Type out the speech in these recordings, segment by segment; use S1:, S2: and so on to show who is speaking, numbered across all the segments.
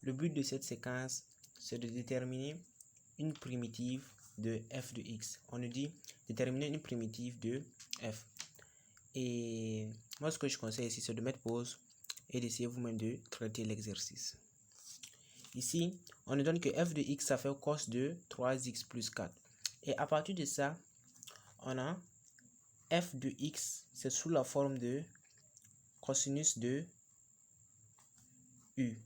S1: le but de cette séquence, c'est de déterminer une primitive de f de x. On nous dit déterminer une primitive de f. Et moi, ce que je conseille ici, c'est de mettre pause et d'essayer vous-même de traiter l'exercice. Ici, on nous donne que f de x, ça fait cos de 3x plus 4. Et à partir de ça, on a f de x, c'est sous la forme de cosinus de u.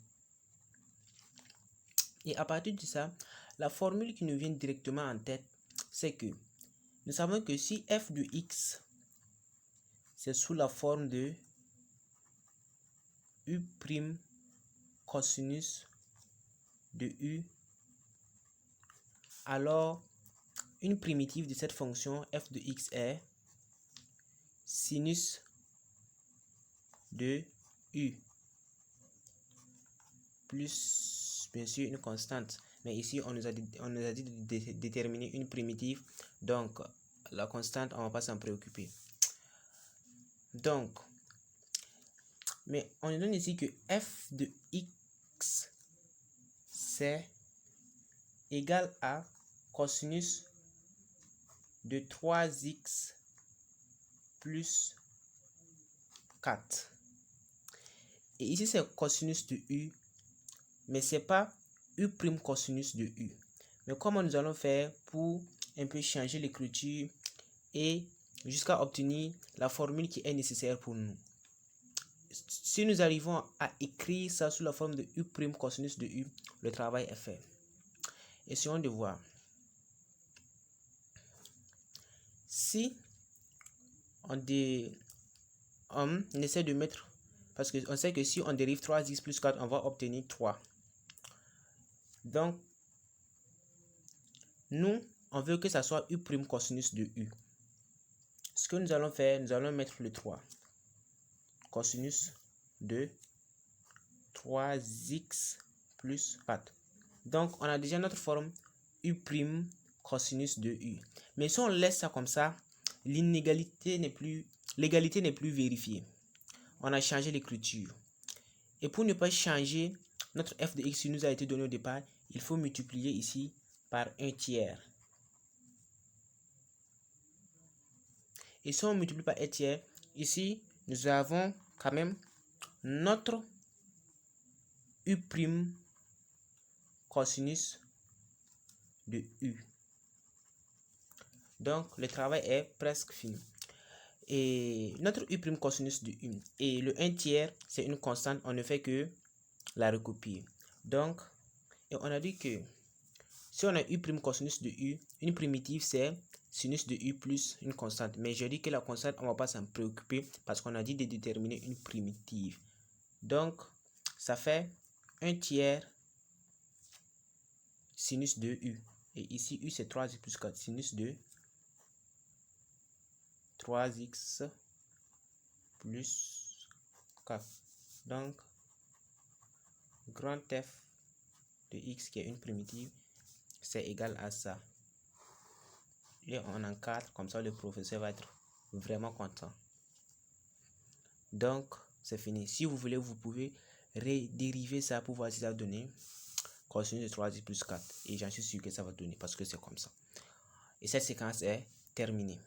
S1: Et à partir de ça, la formule qui nous vient directement en tête, c'est que nous savons que si f de x, c'est sous la forme de u' cosinus de u, alors une primitive de cette fonction f de x est sinus de u plus bien sûr une constante, mais ici on nous a dit de déterminer une primitive, donc la constante on va pas s'en préoccuper. Donc mais on nous donne ici que f de x c'est égal à cosinus de 3x plus 4. Et ici c'est cosinus de u, mais c'est pas u' cosinus de u. Mais comment nous allons faire pour un peu changer l'écriture et jusqu'à obtenir la formule qui est nécessaire pour nous? Si nous arrivons à écrire ça sous la forme de u' cosinus de u, le travail est fait. Essayons de voir. Si on essaie de mettre, parce qu'on sait que si on dérive 3x plus 4, on va obtenir 3. Donc, nous, on veut que ça soit u' cosinus de u. Ce que nous allons faire, nous allons mettre le 3. Cosinus de 3x plus 4. Donc, on a déjà notre forme u' cosinus de u. Mais si on laisse ça comme ça, l'égalité n'est plus vérifiée. On a changé l'écriture. Et pour ne pas changer notre f de x qui nous a été donné au départ, il faut multiplier ici par 1/3. Et si on multiplie par 1/3, ici, nous avons quand même notre u' cosinus de u. Donc, le travail est presque fini. Et notre u' cosinus de u et le 1/3, c'est une constante, on ne fait que la recopier. Donc, et on a dit que si on a u' cosinus de u, une primitive c'est sinus de u plus une constante. Mais je dis que la constante, on ne va pas s'en préoccuper parce qu'on a dit de déterminer une primitive. Donc, ça fait 1/3 sinus de u. Et ici, u c'est 3x plus 4, sinus de 3x plus 4. Donc, grand F de x qui est une primitive, c'est égal à ça. Et on encadre, comme ça le professeur va être vraiment content. Donc, c'est fini. Si vous voulez, vous pouvez redériver ça pour voir si ça va donner cosinus de 3x plus 4. Et j'en suis sûr que ça va donner parce que c'est comme ça. Et cette séquence est terminée.